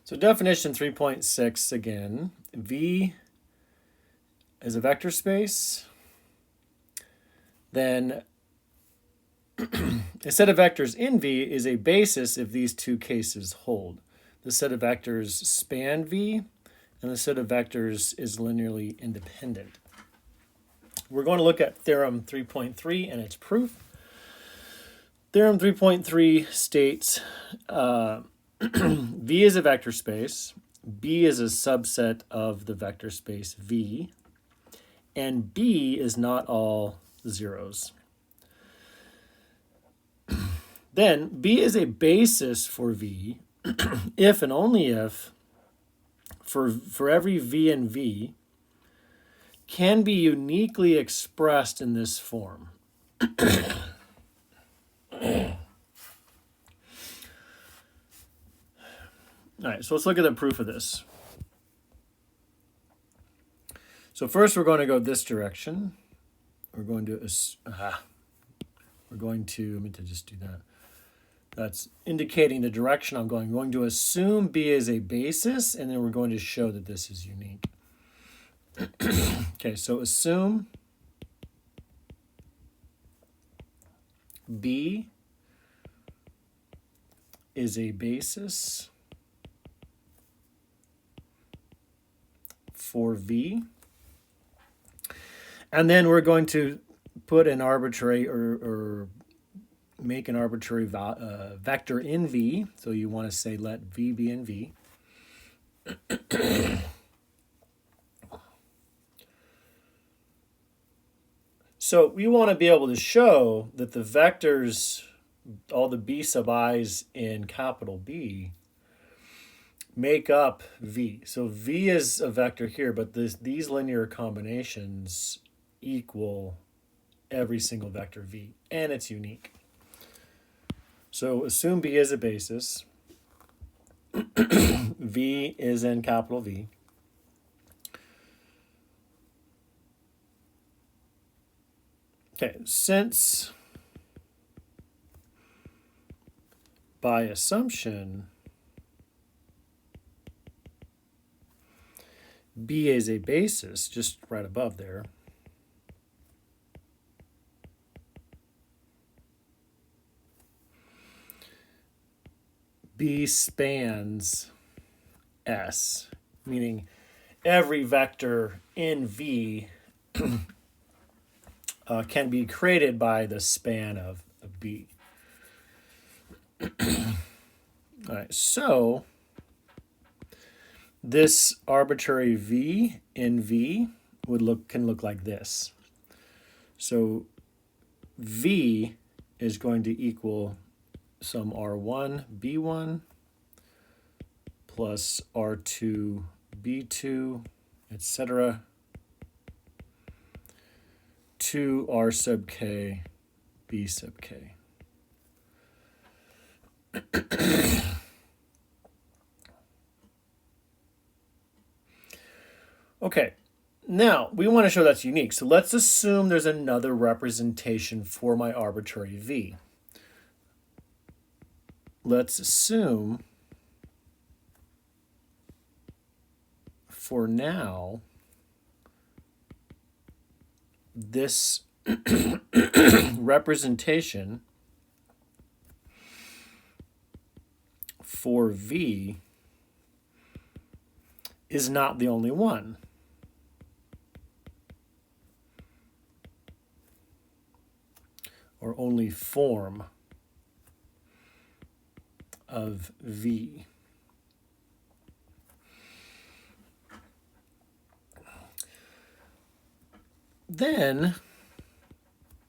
So definition 3.6 again, V is a vector space, then a set of vectors in V is a basis if these two cases hold. The set of vectors span V, and the set of vectors is linearly independent. We're going to look at theorem 3.3 and its proof. Theorem 3.3 states V is a vector space, B is a subset of the vector space V, and B is not all zeros. Then B is a basis for V if and only if for every V in V can be uniquely expressed in this form. All right, so let's look at the proof of this. So first we're going to go this direction. We're going to let me just do that. That's indicating the direction I'm going. I'm going to assume B is a basis, and then we're going to show that this is unique. Okay, so assume B is a basis for V. And then we're going to put an arbitrary or make an arbitrary vector in V. So you want to say let V be in V. So we want to be able to show that the vectors, all the B sub i's in capital B, make up V. So V is a vector here, but these linear combinations equal every single vector V, and it's unique. So assume B is a basis. V is in capital V. Okay, since by assumption B is a basis, just right above there, B spans S, meaning every vector in V can be created by the span of B. All right, so this arbitrary V in V can look like this. So V is going to equal some R1, B1 plus R2, B2, etc. to R sub K, B sub K. Okay, now we want to show that's unique. So let's assume there's another representation for my arbitrary V. Let's assume for now this representation for V is not the only one. Or only form of V. Then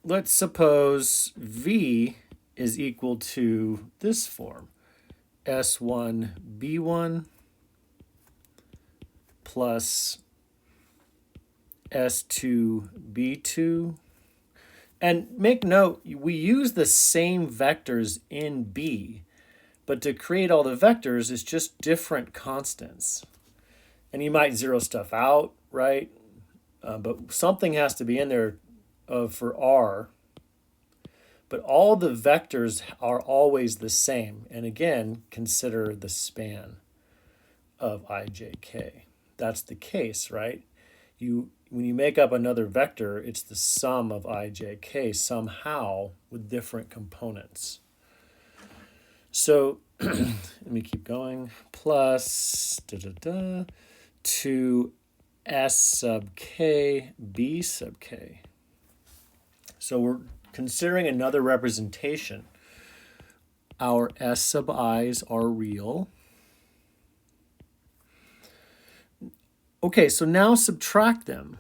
let's suppose V is equal to this form, S1 B1 plus S2 B2. And make note, we use the same vectors in B, but to create all the vectors, it's just different constants. And you might zero stuff out, right? But something has to be in there for R. But all the vectors are always the same. And again, consider the span. of ijk. That's the case, right? When you make up another vector, it's the sum of ijk somehow with different components. So let me keep going. Plus 2 s sub k b sub k. So we're considering another representation. Our s sub i's are real. Okay, so now subtract them.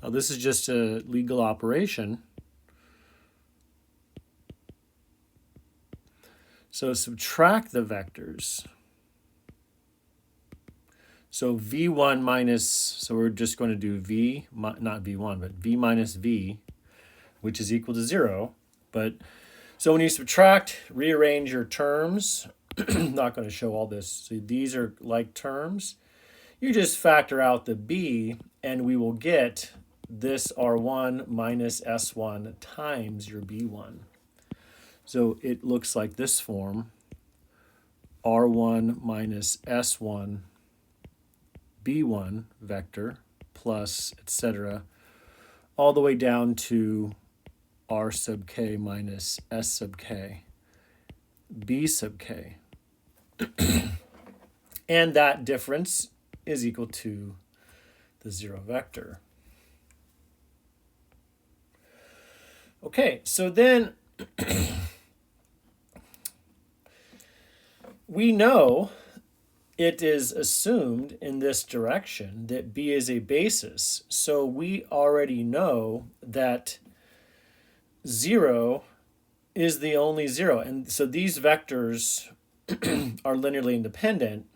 Now this is just a legal operation. So subtract the vectors. So v1 minus, so we're just going to do v, not v1, but v minus v, which is equal to 0. But so when you subtract, rearrange your terms. I'm not going to show all this. So these are like terms. You just factor out the b, and we will get this r1 minus s1 times your b1. So it looks like this form, r1 minus s1 b1 vector plus etc. all the way down to r sub k minus s sub k b sub k. And that difference is equal to the 0 vector. Okay, so then we know it is assumed in this direction that B is a basis. So we already know that 0 is the only 0. And so these vectors are linearly independent.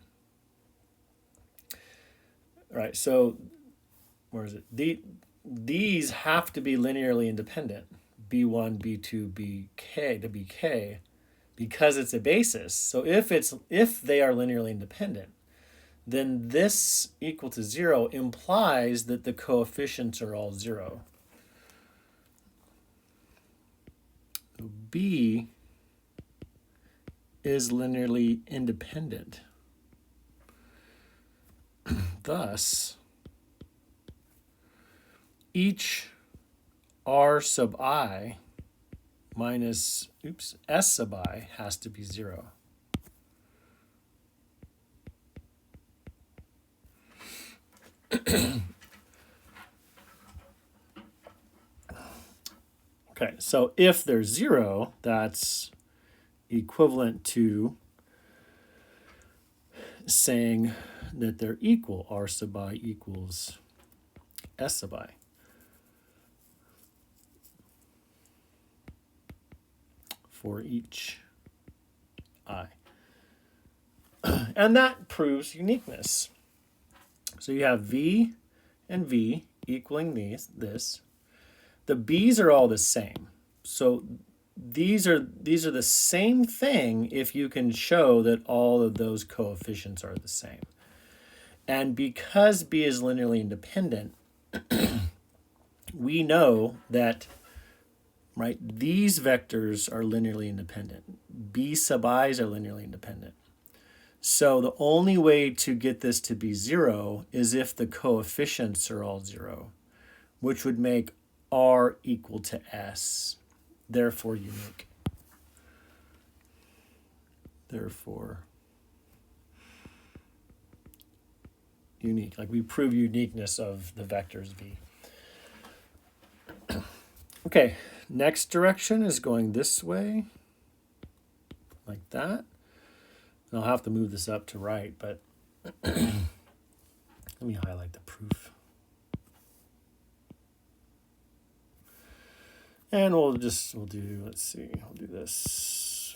Right, so where is it? These have to be linearly independent. B1, B2, BK to BK, because it's a basis. So if they are linearly independent, then this equal to 0 implies that the coefficients are all 0. So B is linearly independent. Thus, each r sub I minus s sub I has to be 0. Okay, so if there's 0, that's equivalent to saying that they're equal. R sub I equals S sub I. For each I. And that proves uniqueness. So you have V and V equaling this. The B's are all the same. So these are the same thing if you can show that all of those coefficients are the same. And because B is linearly independent, we know that, right, these vectors are linearly independent. B sub i's are linearly independent. So the only way to get this to be 0 is if the coefficients are all 0, which would make R equal to S, therefore unique. Therefore unique. Like we prove uniqueness of the vectors V. Okay, next direction is going this way, like that. And I'll have to move this up to right, but let me highlight the proof. And we'll do, let's see, I'll do this.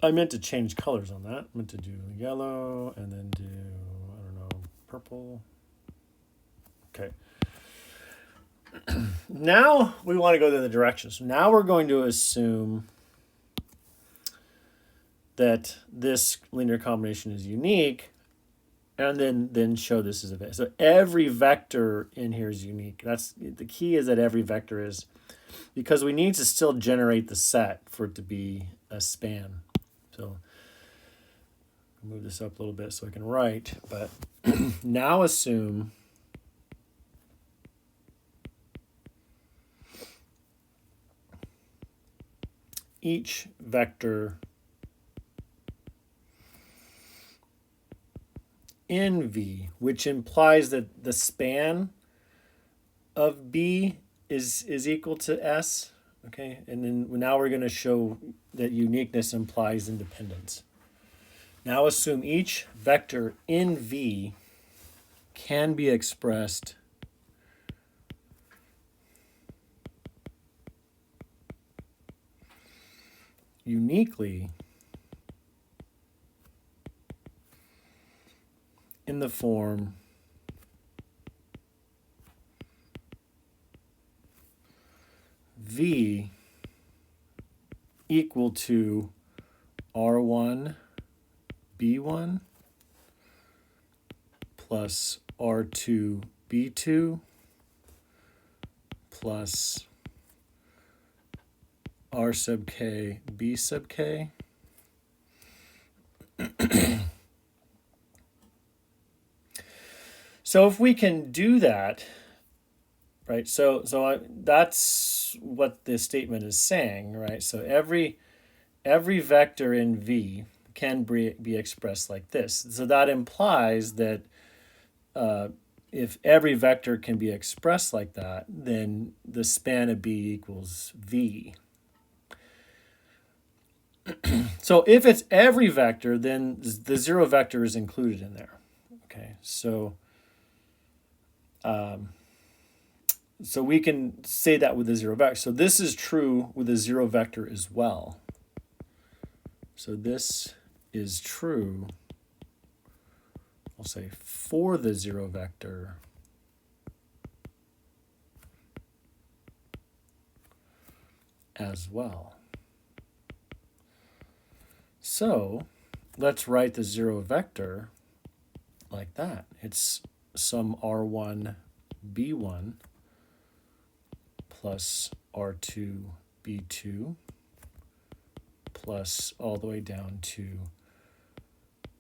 I meant to change colors on that. I meant to do yellow and then do, I don't know, purple. Okay. Now we want to go to the directions. Now we're going to assume that this linear combination is unique, and then show this as a vector. So every vector in here is unique. That's the key, is that every vector is because we need to still generate the set for it to be a span. So move this up a little bit so I can write, but now assume each vector in V, which implies that the span of B is equal to S. Okay, and then now we're going to show that uniqueness implies independence. Now assume each vector in V can be expressed uniquely in the form V equal to R1 B1 plus R2 B2 plus R sub k B sub k. So if we can do that, right? That's what this statement is saying, right? So every vector in V can be expressed like this. So that implies that if every vector can be expressed like that, then the span of B equals V. So if it's every vector, then the zero vector is included in there. Okay, so we can say that with the zero vector. So this is true with the zero vector as well. So this is true, I'll say, for the zero vector as well. So let's write the zero vector like that. It's some R1 B1 plus R2 B2 plus all the way down to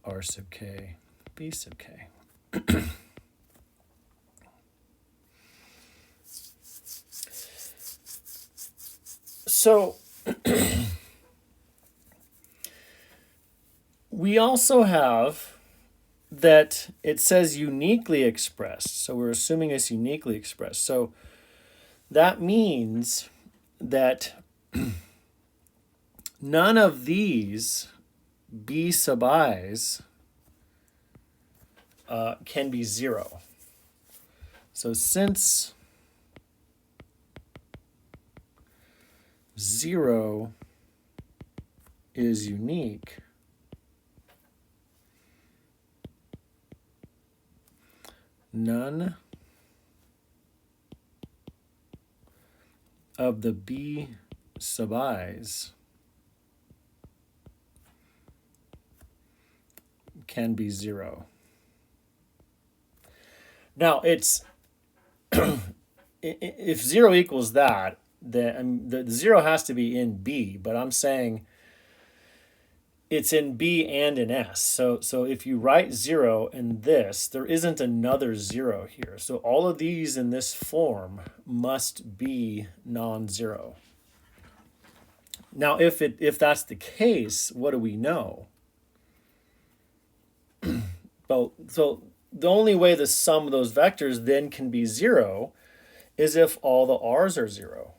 R sub k B sub k. So we also have that it says uniquely expressed. So we're assuming it's uniquely expressed. So that means that none of these B sub i's can be zero. So since 0 is unique, none of the B sub i's can be 0. Now it's if 0 equals that, then the 0 has to be in B, but I'm saying it's in B and in S. So if you write 0 in this, there isn't another 0 here. So all of these in this form must be non-zero. Now, if that's the case, what do we know? Well, so the only way the sum of those vectors then can be 0 is if all the r's are 0,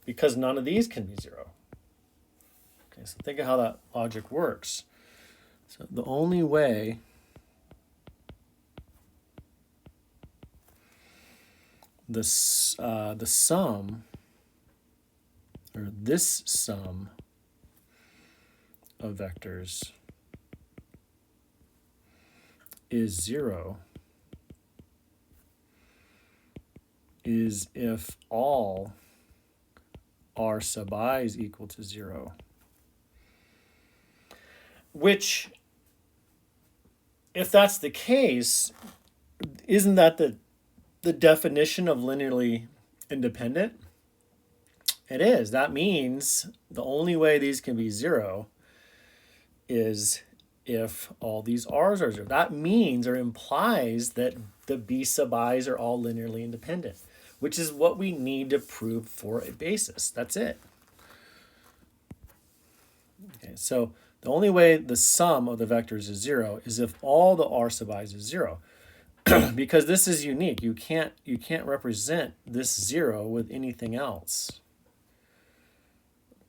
because none of these can be 0. Okay, so think of how that logic works. So the only way the sum, or this sum of vectors is 0 is if all r sub I is equal to 0. Which, if that's the case, isn't that the definition of linearly independent? It is. That means the only way these can be 0 is if all these r's are 0. That means or implies that the b sub i's are all linearly independent, which is what we need to prove for a basis. That's it. Okay, so the only way the sum of the vectors is 0 is if all the r sub i's is 0. Because this is unique. You can't represent this 0 with anything else.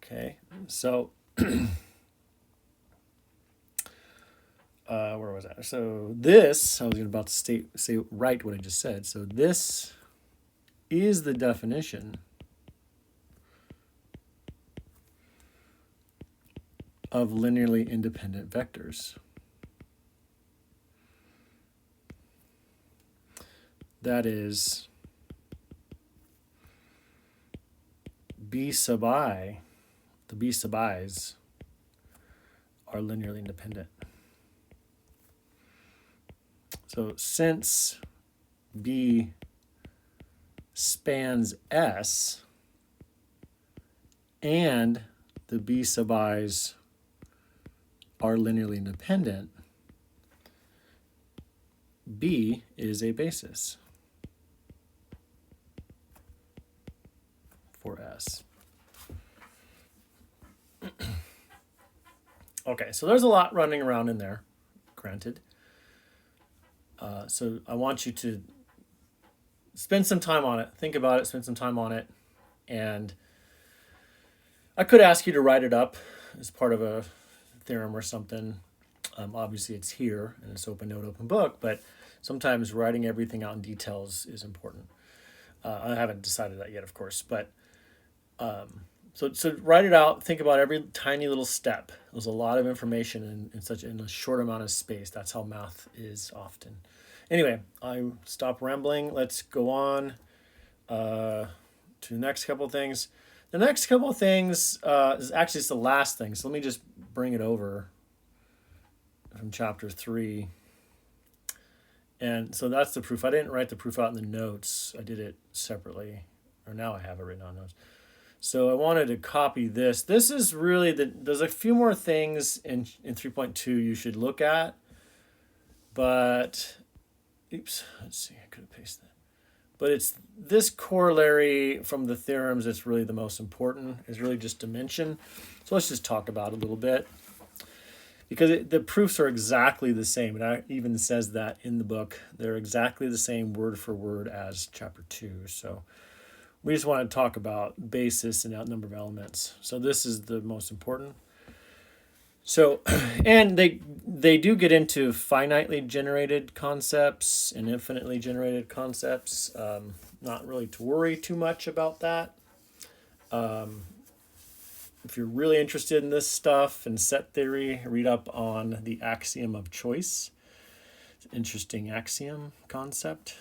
Okay, so where was that? So this, I was about to say right what I just said. So this is the definition of linearly independent vectors. That is b sub I, the b sub i's are linearly independent. So since B spans S and the B sub i's are linearly independent, B is a basis for S. Okay, so there's a lot running around in there, granted. So I want you to spend some time on it, think about it, spend some time on it, and I could ask you to write it up as part of a theorem or something. Obviously it's here and it's open note, open book, but sometimes writing everything out in details is important. I haven't decided that yet, of course, but so write it out, think about every tiny little step. There's a lot of information in a short amount of space. That's how math is often. Anyway, I stop rambling. Let's go on to the next couple of things. The next couple of things is actually it's the last thing. So let me just bring it over from chapter 3. And so that's the proof. I didn't write the proof out in the notes. I did it separately, or now I have it written on notes. So I wanted to copy this. This is really there's a few more things in 3.2 you should look at, but oops, let's see, I could have pasted that. But it's this corollary from the theorems that's really the most important, is really just dimension. So let's just talk about it a little bit. Because the proofs are exactly the same. It even says that in the book. They're exactly the same word for word as chapter 2. So we just want to talk about basis and number of elements. So this is the most important. So, and they do get into finitely generated concepts and infinitely generated concepts. Not really to worry too much about that. If you're really interested in this stuff and set theory, read up on the axiom of choice. It's an interesting axiom concept.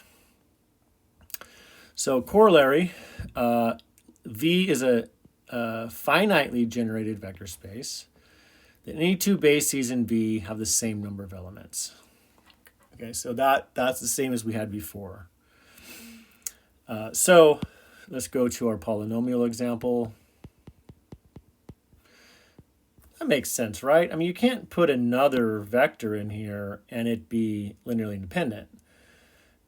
So corollary, V is a finitely generated vector space. Any two bases in V have the same number of elements. Okay, so that's the same as we had before. So let's go to our polynomial example. That makes sense, right? I mean, you can't put another vector in here and it be linearly independent.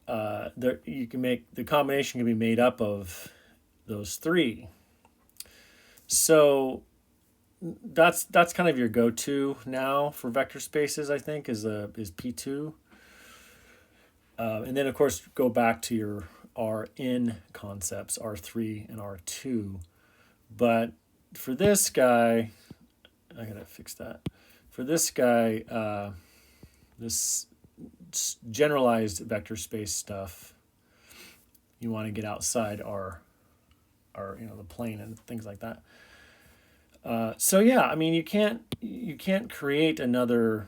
The combination can be made up of those three. So that's kind of your go-to now for vector spaces, I think, is P2. And then, of course, go back to your Rn concepts, R3 and R2. But for this guy, I gotta fix that. For this guy, this generalized vector space stuff, you want to get outside our the plane and things like that. So yeah, I mean you can't create another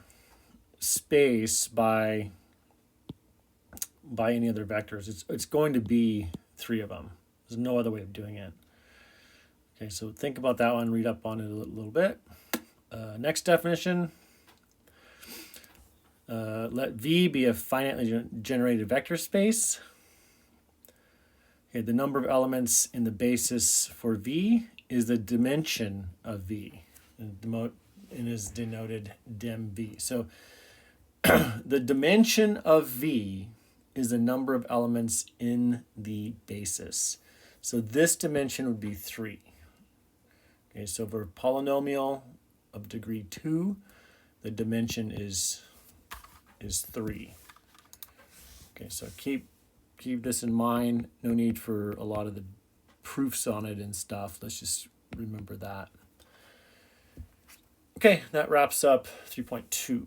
space by any other vectors. It's going to be three of them. There's no other way of doing it. Okay, so think about that one. Read up on it a little bit. Next definition. Let V be a finitely generated vector space. Okay, the number of elements in the basis for V is the dimension of V, and is denoted dim V. So the dimension of V is the number of elements in the basis. So this dimension would be 3. Okay, so for a polynomial of degree 2, the dimension is 3. Okay, so keep this in mind. No need for a lot of the proofs on it and stuff. Let's just remember that. Okay, that wraps up 3.2.